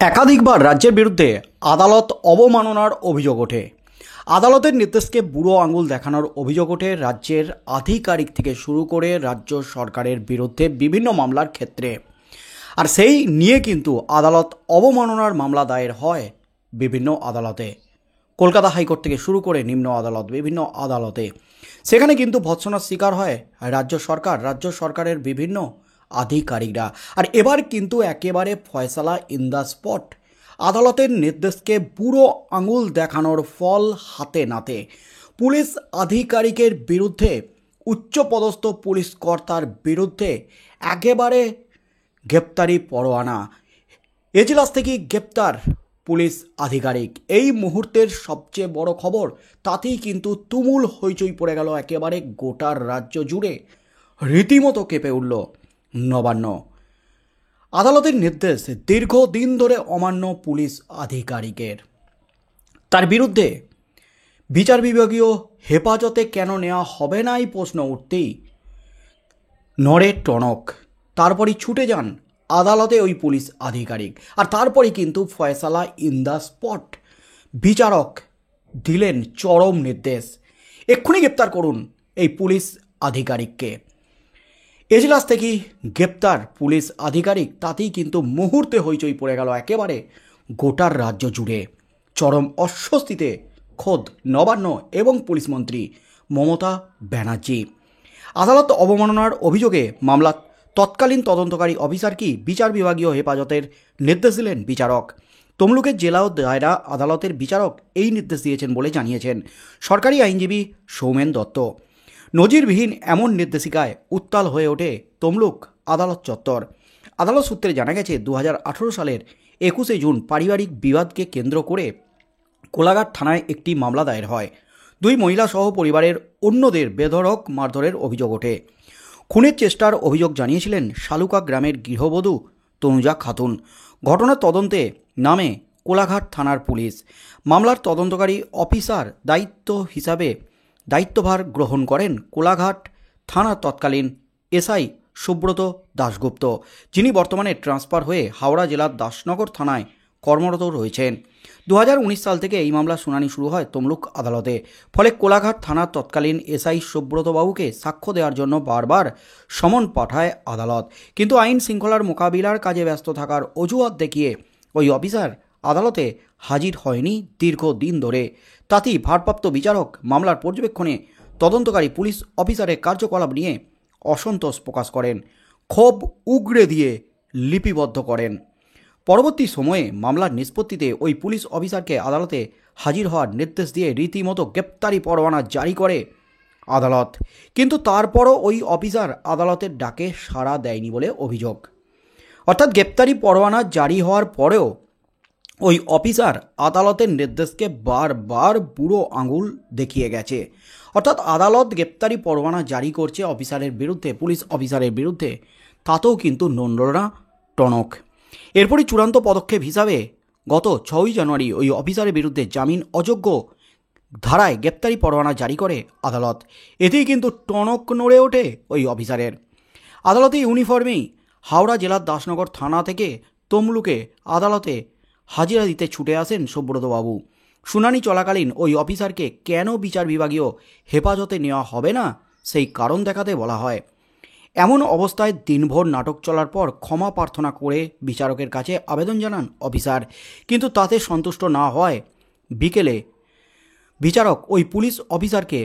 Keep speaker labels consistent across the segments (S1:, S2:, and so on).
S1: একাধিকবার রাজ্যের বিরুদ্ধে আদালত অবমাননার অভিযোগ ওঠে। আদালতের নির্দেশকে বুড়ো আঙুল দেখানোর অভিযোগ ওঠে রাজ্যের আধিকারিক থেকে শুরু করে রাজ্য সরকারের বিরুদ্ধে বিভিন্ন মামলার ক্ষেত্রে। আর সেই নিয়ে কিন্তু আদালত অবমাননার মামলা দায়ের হয় বিভিন্ন আদালতে, কলকাতা হাইকোর্ট থেকে শুরু করে নিম্ন আদালত, বিভিন্ন আদালতে। সেখানে কিন্তু ভৎসনার শিকার হয় রাজ্য সরকারের বিভিন্ন আধিকারিকরা। আর এবার কিন্তু একেবারে ফয়সালা ইন দ্য স্পট। আদালতের নির্দেশকে বুড়ো আঙুল দেখানোর ফল হাতে নাতে পুলিশ আধিকারিকের বিরুদ্ধে, উচ্চপদস্থ পুলিশ কর্তার বিরুদ্ধে একেবারে গ্রেপ্তারি পরোয়ানা। এজলাস থেকে গ্রেপ্তার পুলিশ আধিকারিক। এই মুহূর্তের সবচেয়ে বড় খবর, তাতেই কিন্তু তুমুল হইচই পড়ে গেল একেবারে গোটার রাজ্য জুড়ে। রীতিমতো কেঁপে উঠল নবান্ন। আদালতের নির্দেশ দীর্ঘদিন ধরে অমান্য পুলিশ আধিকারিকের, তার বিরুদ্ধে বিচার বিভাগীয় হেফাজতে কেন নেওয়া হবে না এই প্রশ্ন উঠতেই নড়ে টনক। তারপরই ছুটে যান আদালতে ওই পুলিশ আধিকারিক। আর তারপরে কিন্তু ফয়সালা ইন দ্য স্পট। বিচারক দিলেন চরম নির্দেশ, এক্ষুনি গ্রেপ্তার করুন এই পুলিশ আধিকারিককে। এজলাস থেকে গ্রেপ্তার পুলিশ আধিকারিক, তাতেই কিন্তু মুহূর্তে হইচই পড়ে গেল একেবারে গোটার রাজ্য জুড়ে। চরম অস্বস্তিতে খোদ নবান্ন এবং পুলিশ মন্ত্রী মমতা ব্যানার্জি। আদালত অবমাননার অভিযোগে মামলা তৎকালীন তদন্তকারী অফিসার কি বিচার বিভাগীয় হেফাজতের নির্দেশ দিলেন বিচারক। তমলুকের জেলা ও দায়রা আদালতের বিচারক এই নির্দেশ দিয়েছেন বলে জানিয়েছেন সরকারি আইনজীবী সৌমেন দত্ত। নজিরবিহীন এমন নির্দেশিকায় উত্তাল হয়ে ওঠে তমলুক আদালত চত্বর। আদালত সূত্রে জানা গেছে 2018 সালের 21শে জুন পারিবারিক বিবাদকে কেন্দ্র করে কোলাঘাট থানায় একটি মামলা দায়ের হয়। দুই মহিলা সহ পরিবারের অন্যদের বেধড়ক মারধরের অভিযোগ ওঠে। খুনের চেষ্টার অভিযোগ জানিয়েছিলেন শালুকা গ্রামের গৃহবধূ তনুজা খাতুন। ঘটনার তদন্তে নামে কোলাঘাট থানার পুলিশ। মামলার তদন্তকারী অফিসার দায়িত্বভার গ্রহণ করেন কোলাঘাট থানার তৎকালীন এসআই সুব্রত দাশগুপ্ত, যিনি বর্তমানে ট্রান্সফার হয়ে হাওড়া জেলার দাসনগর থানায় কর্মরত রয়েছেন। 2019 সাল থেকে এই মামলার শুনানি শুরু হয় তমলুক আদালতে। ফলে কোলাঘাট থানার তৎকালীন এসআই সুব্রতবাবুকে সাক্ষ্য দেওয়ার জন্য বারবার সমন পাঠায় আদালত। কিন্তু আইন শৃঙ্খলার মোকাবিলার কাজে ব্যস্ত থাকার অজুহাত দেখিয়ে ওই অফিসার আদালতে হাজির হয়নি দীর্ঘদিন ধরে। তাতেই ভারপ্রাপ্ত বিচারক মামলার পর্যবেক্ষণে তদন্তকারী পুলিশ অফিসারের কার্যকলাপ নিয়ে অসন্তোষ প্রকাশ করেন, ক্ষোভ উগড়ে দিয়ে লিপিবদ্ধ করেন। পরবর্তী সময়ে মামলার নিষ্পত্তিতে ওই পুলিশ অফিসারকে আদালতে হাজির হওয়ার নির্দেশ দিয়ে রীতিমতো গ্রেপ্তারি পরোয়ানা জারি করে আদালত। কিন্তু তারপরও ওই অফিসার আদালতের ডাকে সাড়া দেয়নি বলে অভিযোগ। অর্থাৎ গ্রেপ্তারি পরোয়ানা জারি হওয়ার পরেও ওই অফিসার আদালতের নির্দেশকে বারবার বুড়ো আঙুল দেখিয়ে গেছে। অর্থাৎ আদালত গ্রেপ্তারি পরোয়ানা জারি করছে অফিসারের বিরুদ্ধে, পুলিশ অফিসারের বিরুদ্ধে, তাতেও কিন্তু নড়ল টনক। এরপরই চূড়ান্ত পদক্ষেপ হিসাবে গত 6ই জানুয়ারি ওই অফিসারের বিরুদ্ধে জামিন অযোগ্য ধারায় গ্রেপ্তারি পরোয়ানা জারি করে আদালত। এতেই কিন্তু টনক নড়ে ওঠে ওই অফিসারের। আদালতে ইউনিফর্মেই হাওড়া জেলার দাসনগর থানা থেকে তমলুকে আদালতে হাজিরা দিতে ছুটে আসেন সুব্রতবাবু। শুনানি চলাকালীন ওই অফিসারকে কেন বিচার বিভাগীয় হেফাজতে নেওয়া হবে না সেই কারণ দেখাতে বলা হয়। এমন অবস্থায় দিনভর নাটক চলার পর ক্ষমা প্রার্থনা করে বিচারকের কাছে আবেদন জানান অফিসার। কিন্তু তাতে সন্তুষ্ট না হয় বিকেলে বিচারক ওই পুলিশ অফিসারকে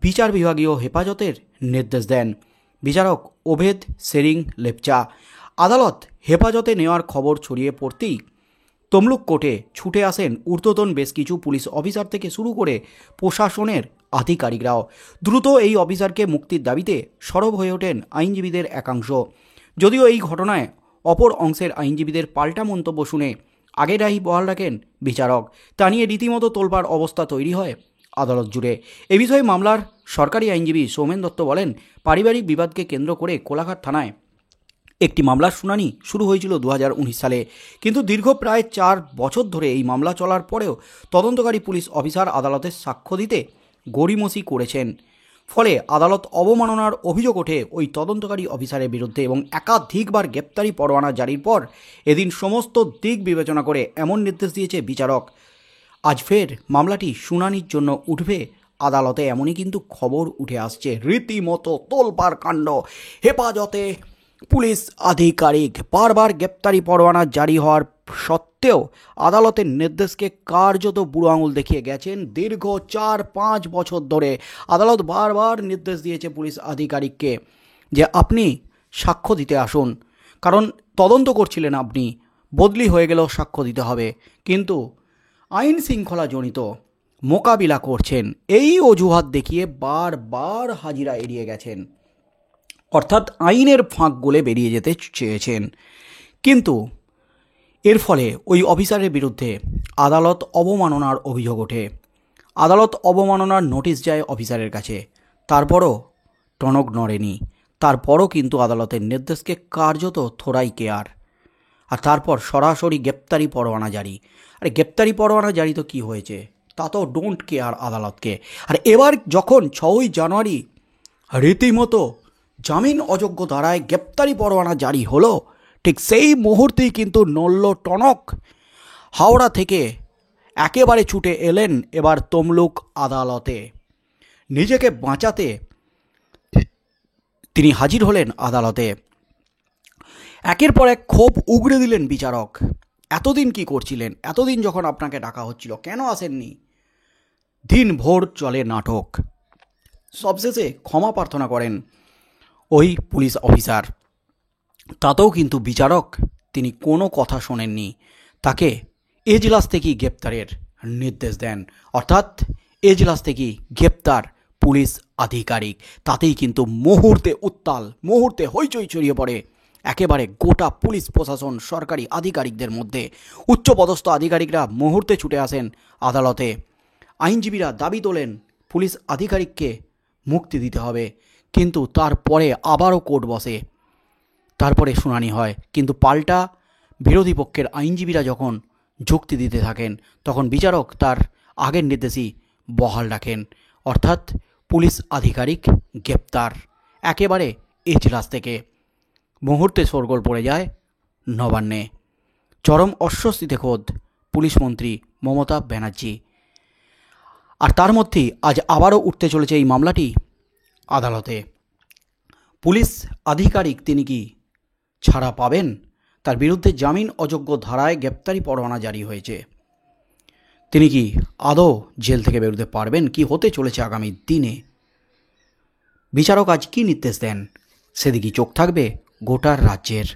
S1: বিচার বিভাগীয় হেফাজতের নির্দেশ দেন। বিচারক ওভেদ সেরিং লেপচা। আদালত হেফাজতে নেওয়ার খবর ছড়িয়ে পড়তেই তমলুক কোর্টে ছুটে আসেন ঊর্ধ্বতন বেশ কিছু পুলিশ অফিসার থেকে শুরু করে প্রশাসনের আধিকারিকরাও। দ্রুত এই অফিসারকে মুক্তির দাবিতে সরব হয়ে ওঠেন আইনজীবীদের একাংশ। যদিও এই ঘটনায় অপর অংশের আইনজীবীদের পাল্টা মন্তব্য শুনে আগেরাই বহাল রাখেন বিচারক। তা নিয়ে রীতিমতো তোলপাড় অবস্থা তৈরি হয় আদালত জুড়ে। এ বিষয়ে মামলার সরকারি আইনজীবী সৌমেন দত্ত বলেন, পারিবারিক বিবাদকে কেন্দ্র করে কোলাঘাট থানায় একটি মামলার শুনানি শুরু হয়েছিল 2019 সালে। কিন্তু দীর্ঘ প্রায় 4 বছর ধরে এই মামলা চলার পরেও তদন্তকারী পুলিশ অফিসার আদালতে সাক্ষ্য দিতে গড়িমসি করেছেন। ফলে আদালত অবমাননার অভিযোগ ওঠে ওই তদন্তকারী অফিসারের বিরুদ্ধে এবং একাধিকবার গ্রেপ্তারি পরোয়ানা জারির পর এদিন সমস্ত দিক বিবেচনা করে এমন নির্দেশ দিয়েছে বিচারক। আজ ফের মামলাটি শুনানির জন্য উঠবে আদালতে, এমনই কিন্তু খবর উঠে আসছে। রীতিমতো তোলপাড় কাণ্ড। হেফাজতে পুলিশ আধিকারিক বারবার গ্রেপ্তারি পরোয়ানা জারি হওয়ার সত্ত্বেও আদালতের নির্দেশকে কার্যত বুড়ো আঙুল দেখিয়ে গেছেন। দীর্ঘ 4-5 বছর ধরে আদালত বারবার নির্দেশ দিয়েছে পুলিশ আধিকারিককে যে আপনি সাক্ষ্য দিতে আসুন, কারণ তদন্ত করছিলেন আপনি, বদলি হয়ে গেলেও সাক্ষ্য দিতে হবে, কিন্তু আইন শৃঙ্খলা জনিত মোকাবিলা করছেন এই অজুহাত দেখিয়ে বারবার হাজিরা এড়িয়ে গেছেন, অর্থাৎ আইনের ফাঁক গলে বেরিয়ে যেতে চেয়েছেন। কিন্তু এর ফলে ওই অফিসারের বিরুদ্ধে আদালত অবমাননার অভিযোগ ওঠে। আদালত অবমাননার নোটিশ যায় অফিসারের কাছে, তারপরও টনক নড়েনি। তারপরও কিন্তু আদালতের নির্দেশকে কার্যত থোড়াই কেয়ার, আর তারপর সরাসরি গ্রেপ্তারি পরোয়ানা জারি। আরে গ্রেপ্তারি পরোয়ানা জারি তো কী হয়েছে, তা তো ডোন্ট কেয়ার আদালতকে। আর এবার যখন 6ই জানুয়ারি রীতিমতো জামিন অযোগ্য ধারায় গ্রেপ্তারি পরোয়ানা জারি হলো, ঠিক সেই মুহূর্তেই কিন্তু নড়ল টনক। হাওড়া থেকে একেবারে ছুটে এলেন এবার তমলুক আদালতে। নিজেকে বাঁচাতে তিনি হাজির হলেন আদালতে। একের পর এক ক্ষোভ উগড়ে দিলেন বিচারক। এতদিন কি করছিলেন? এতদিন যখন আপনাকে ডাকা হচ্ছিল কেন আসেননি? দিনভর চলে নাটক। সবশেষে ক্ষমা প্রার্থনা করেন ওই পুলিশ অফিসার। তাতেও কিন্তু বিচারক তিনি কোনো কথা শোনেননি, তাকে এজলাস থেকেই গ্রেপ্তারের নির্দেশ দেন, অর্থাৎ এজলাস থেকেই গ্রেপ্তার পুলিশ আধিকারিক। তাতেই কিন্তু মুহূর্তে উত্তাল, মুহূর্তে হইচই ছড়িয়ে পড়ে একেবারে গোটা পুলিশ প্রশাসন, সরকারি আধিকারিকদের মধ্যে। উচ্চপদস্থ আধিকারিকরা মুহূর্তে ছুটে আসেন আদালতে। আইনজীবীরা দাবি তোলেন পুলিশ আধিকারিককে মুক্তি দিতে হবে, কিন্তু তারপরে আবারও কোর্ট বসে, তারপরে শুনানি হয়। কিন্তু পাল্টা বিরোধী পক্ষের আইনজীবীরা যখন যুক্তি দিতে থাকেন, তখন বিচারক তার আগের নির্দেশই বহাল রাখেন, অর্থাৎ পুলিশ আধিকারিক গ্রেপ্তার একেবারে এজলাস থেকে। মুহূর্তে শোরগোল পড়ে যায় নবান্নে। চরম অস্বস্তিতে খোদ পুলিশ মন্ত্রী মমতা ব্যানার্জি। আর তার মধ্যেই আজ আবারও উঠতে চলেছে এই মামলাটি আদালতে। পুলিশ আধিকারিক তিনি কি ছাড়া পাবেন? তার বিরুদ্ধে জামিন অযোগ্য ধারায় গ্রেপ্তারি পরোয়ানা জারি হয়েছে। তিনি কি আদৌ জেল থেকে বেরোতে পারবেন? কি হতে চলেছে আগামী দিনে? বিচারক আজ কী নির্দেশ দেন সেদিকেই চোখ থাকবে গোটার রাজ্যের।